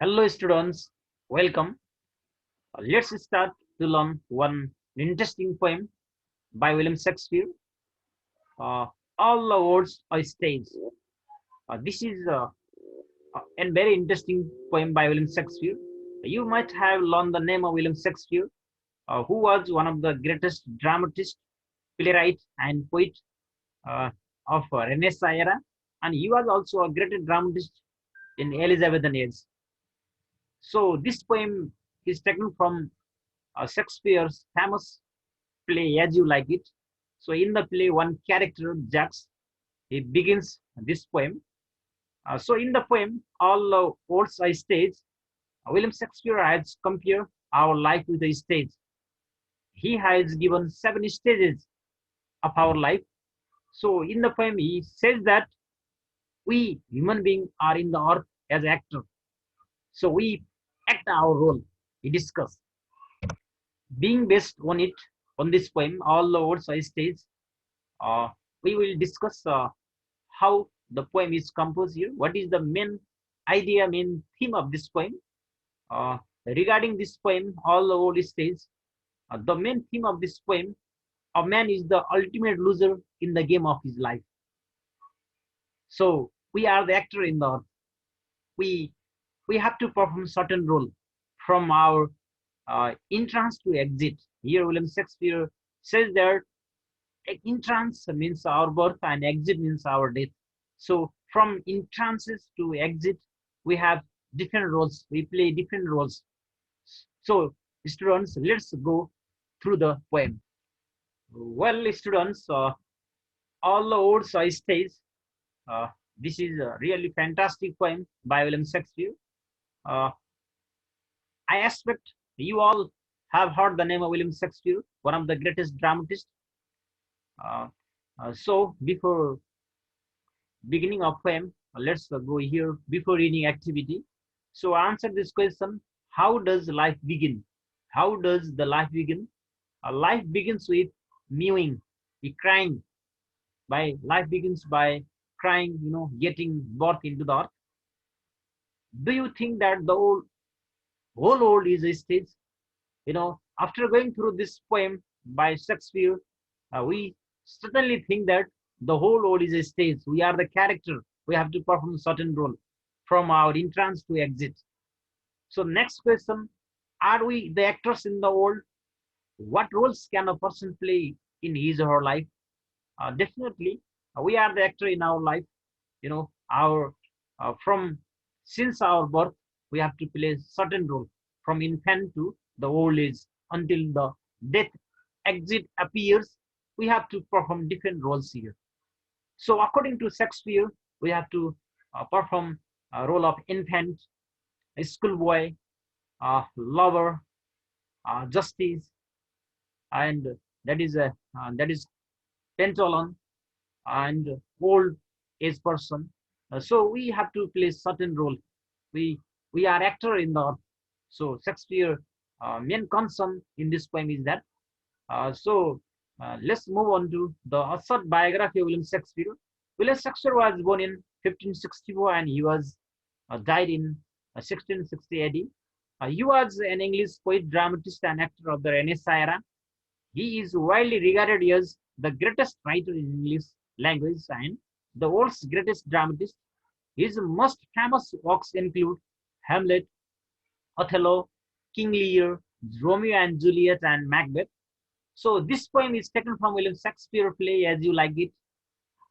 Hello students, welcome. Let's start to learn one interesting poem by William Shakespeare. Uh, all the words are stage. This is a very interesting poem by William Shakespeare. You might have learned the name of William Shakespeare, who was one of the greatest dramatists, playwright, and poet uh, of Renaissance era, and he was also a great dramatist in Elizabethan age. So this poem is taken from Shakespeare's famous play As You Like It. So in the play, one character, Jax, he begins this poem. So in the poem, all words are stage. William Shakespeare has compared our life with a stage. He has given 7 stages of our life. So in the poem, he says that we human beings are in the earth as actor. So we act our role. He discuss. Being based on it, on this poem, all the words are stage. Uh, we will discuss how the poem is composed here. What is the main idea, main theme of this poem? Regarding this poem, all the world stage. The main theme of this poem: a man is the ultimate loser in the game of his life. So we are the actor in the. We we have to perform certain role from our entrance to exit. Here, William Shakespeare says that entrance means our birth and exit means our death. So from entrances to exit, we have different roles. We play different roles. So students, let's go through the poem. Well, students, all the words I stage. Uh, this is a really fantastic poem by William Shakespeare. Uh, I expect you all have heard the name of William Shakespeare, one of the greatest dramatists. Uh, so before beginning of poem, let's go here before reading activity. So answer this question: how does life begin? How does the life begin? Life begins with mewing, crying. Life begins by crying, getting birth into the earth. Do you think that the whole world is a stage? After going through this poem by Shakespeare, we certainly think that the whole world is a stage. We are the character. We have to perform a certain role from our entrance to exit. So next question, are we the actors in the world? What roles can a person play in his or her life? Definitely, we are the actor in our life. Our from since our birth, we have to play certain role from infant to the old age until the death exit appears. We have to perform different roles here. So according to Shakespeare, we have to perform a role of infant, a schoolboy, lover, justice, and that is pentalon and old age person. So we have to play certain role. We we are actor in the. So Shakespeare main concern in this poem is that. Let's move on to the short biography of William Shakespeare. William Shakespeare was born in 1564 and he was died in 1660 AD. He was an English poet, dramatist, and actor of the Renaissance era. He is widely regarded as the greatest writer in English language and the world's greatest dramatist. His most famous works include Hamlet, Othello, King Lear, Romeo and Juliet, and Macbeth. So this poem is taken from William Shakespeare play As You Like It.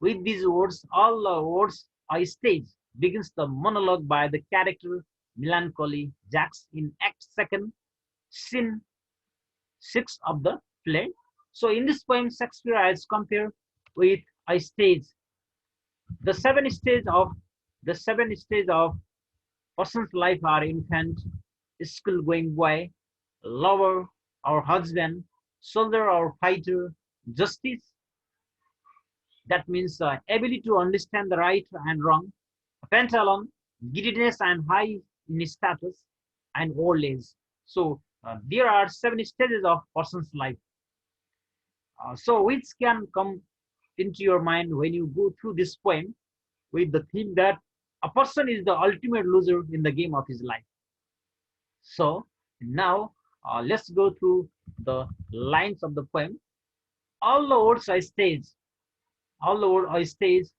With these words, all the words are staged. Begins the monologue by the character Melancholy Jax in Act Second, Scene 6 of the play. So in this poem, Shakespeare has compared with a stage. The seven stage of person's life are infant, school going boy, lover or husband, soldier or fighter, justice. That means ability to understand the right and wrong, pentalon, giddiness and high in status, and old age. So there are 7 stages of person's life. So which can come into your mind when you go through this poem with the theme that a person is the ultimate loser in the game of his life. So now let's go through the lines of the poem. All the words are staged, all the words are staged,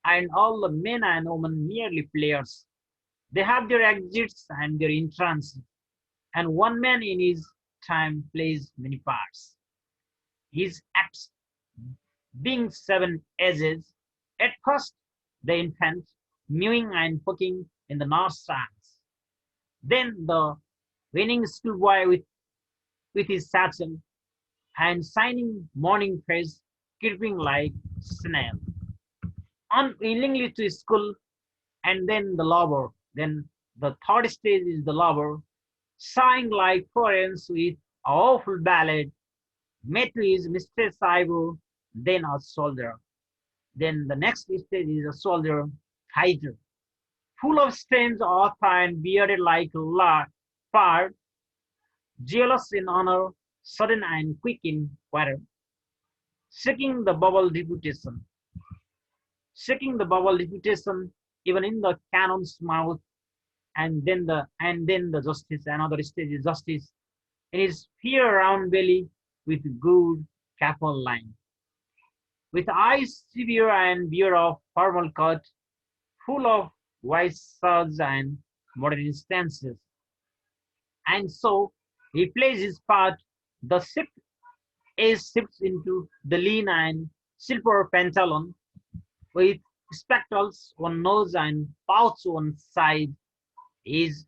and all the men and women merely players. They have their exits and their entrances, and one man in his time plays many parts. His acts being seven ages, at first the infant, mewing and poking in the north sands. Then the winning schoolboy with his satchel and shining morning face, creeping like snail, unwillingly to school, and then the lover. Then the third stage is the lover, sighing like Florence with a awful ballad, met to his mistress Ivor, then a soldier. Then the next stage is a soldier, fighter, full of strange oath and bearded like a leopard, jealous in honor, sudden and quick in quarrel, seeking the bubble reputation, seeking the bubble reputation even in the cannon's mouth, and then the justice, another stage is justice, in his fear round belly with good careful line, with eyes severe and beard of formal cut, full of wise words and modern instances. And so he plays his part. The ship is shifts into the lean and silver pantalon with spectacles on nose and pouch on side. His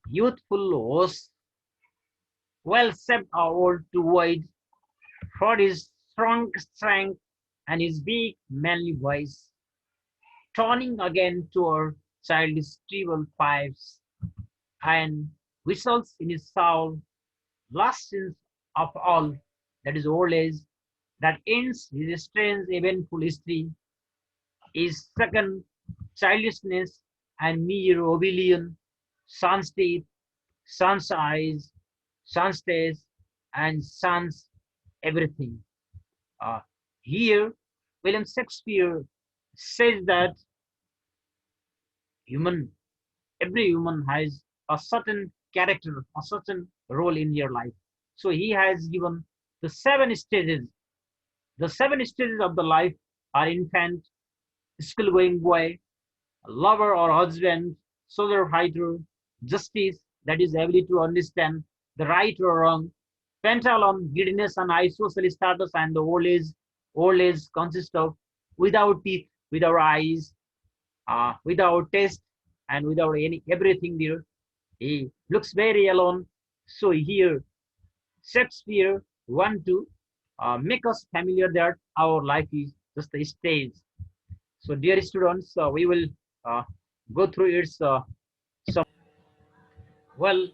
youthful horse, well shaped or old to wide, for his strong strength and his big manly voice, turning again toward childish treble pipes and whistles in his soul, last sense of all, that is old age, that ends his strange eventful history, is second childishness and mere oblivion, sun's teeth, sun's eyes, sun's taste, and sun's everything. Uh, Here, William Shakespeare says that human, every human has a certain character, a certain role in your life. So he has given the seven stages. The seven stages of the life are infant, school-going boy, lover or husband, soldier fighter, justice, that is ability to understand the right or wrong, pentalon, giddiness and high social status, and the old age consists of without teeth, without eyes, without taste, and without any everything there. He looks very alone. So here Shakespeare want to make us familiar that our life is just a stage. So dear students, we will uh, go through its some well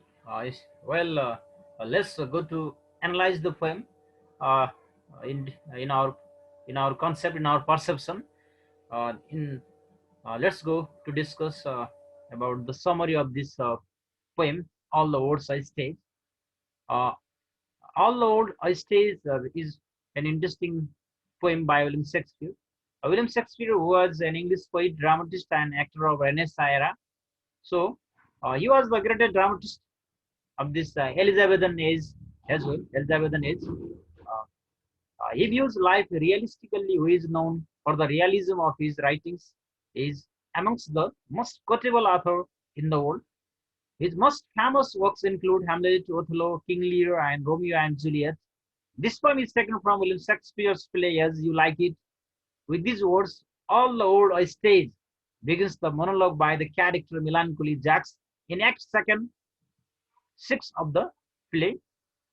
well let's go to analyze the poem uh, in our concept, in our perception. In Let's go to discuss about the summary of this poem. All the words I stage. Uh, all the words I stage is an interesting poem by William Shakespeare. William Shakespeare was an English poet, dramatist, and actor of Renaissance era. So he was the greatest dramatist of this Elizabethan age as well. Elizabethan age. He views life realistically. Who is known for the realism of his writings, is amongst the most quotable author in the world. His most famous works include Hamlet, Othello, King Lear, and Romeo and Juliet. This poem is taken from William Shakespeare's play As You Like It. With these words, all the old stage begins the monologue by the character Melancholy Jacks in Act Second, 6 of the play.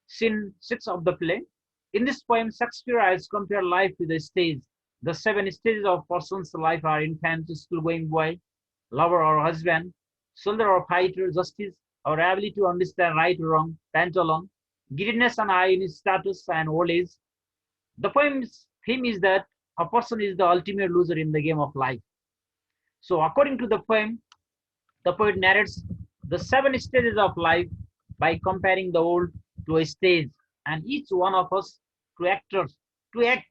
Scene 6 of the play. In this poem, Shakespeare has compared life with a stage. The 7 stages of person's life are infant, school-going boy, lover or husband, soldier or fighter, justice, or ability to understand right or wrong, pantalon, giddiness and high in his status, and old age. The poem's theme is that a person is the ultimate loser in the game of life. So, according to the poem, the poet narrates the 7 stages of life by comparing the old to a stage, and each one of us to actors to act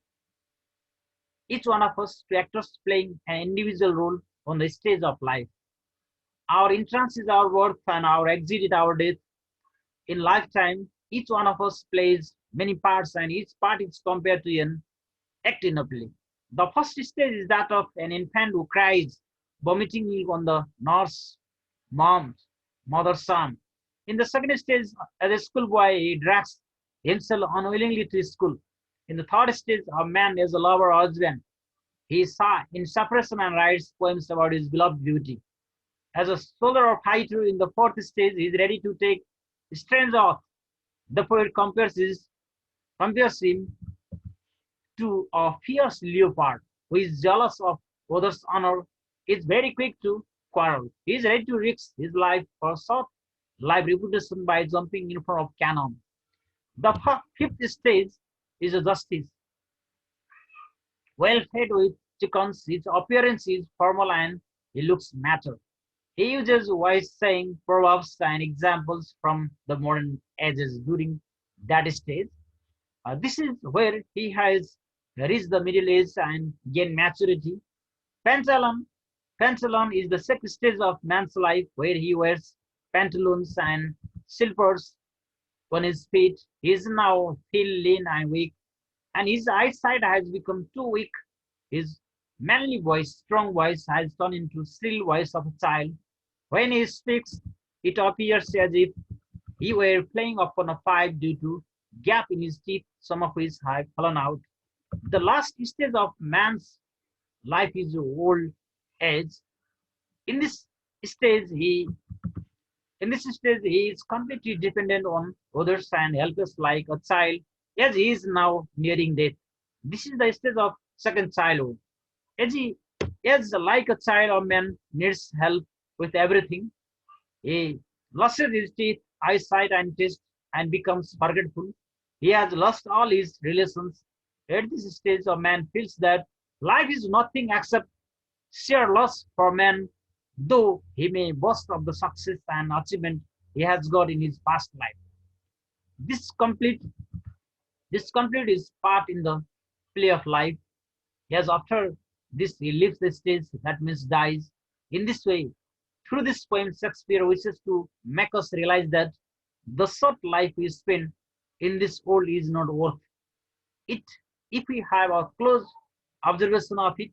each one of us to actors playing an individual role on the stage of life. Our entrance is our worth and our exit is our death. In lifetime, each one of us plays many parts and each part is compared to an act in a play. The first stage is that of an infant who cries, vomiting on the nurse, mom's, mother's arm. In the second stage, as a schoolboy, he drags himself unwillingly to school. In the third stage, a man is a lover or husband. He saw in separation and writes poems about his beloved beauty. As a soldier or fighter in the fourth stage, he is ready to take strange oath. The poet compares him to a fierce leopard who is jealous of others' honor, is very quick to quarrel. He is ready to risk his life for short life reputation by jumping in front of cannon. The fifth stage is a justice. Well fed with chickens, his appearance is formal and he looks mature. He uses wise saying, proverbs, and examples from the modern ages during that stage. This is where he has reached the middle age and gained maturity. Pantaloon, Pantaloon is the sixth stage of man's life where he wears pantaloons and slippers on his feet. He is now thin, lean, and weak, and his eyesight has become too weak. His manly voice, strong voice, has turned into shrill voice of a child. When he speaks, it appears as if he were playing upon a pipe due to gap in his teeth, some of which have fallen out. The last stage of man's life is old age. In this stage, he he is completely dependent on others and helpless like a child, as he is now nearing death. This is the stage of second childhood. As he as like a child or man needs help with everything, he loses his teeth, eyesight, and taste and becomes forgetful. He has lost all his relations. At this stage, a man feels that life is nothing except sheer loss for man, though he may boast of the success and achievement he has got in his past life. This complete this complete his part in the play of life. Yes, after this he leaves the stage, that means dies. In this way, through this poem, Shakespeare wishes to make us realize that the short life we spend in this world is not worth it. If we have a close observation of it,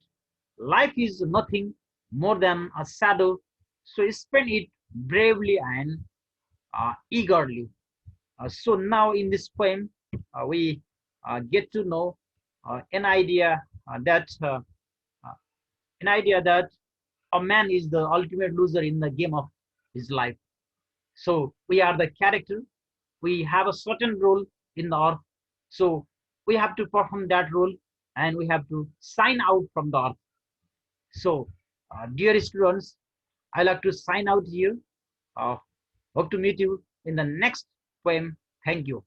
life is nothing more than a shadow, so spend it bravely and eagerly. So now in this poem, we get to know uh, an idea that an idea that a man is the ultimate loser in the game of his life. So we are the character. We have a certain role in the earth. So we have to perform that role and we have to sign out from the earth. So, dear students, I like to sign out here. Uh, hope to meet you in the next poem. Thank you.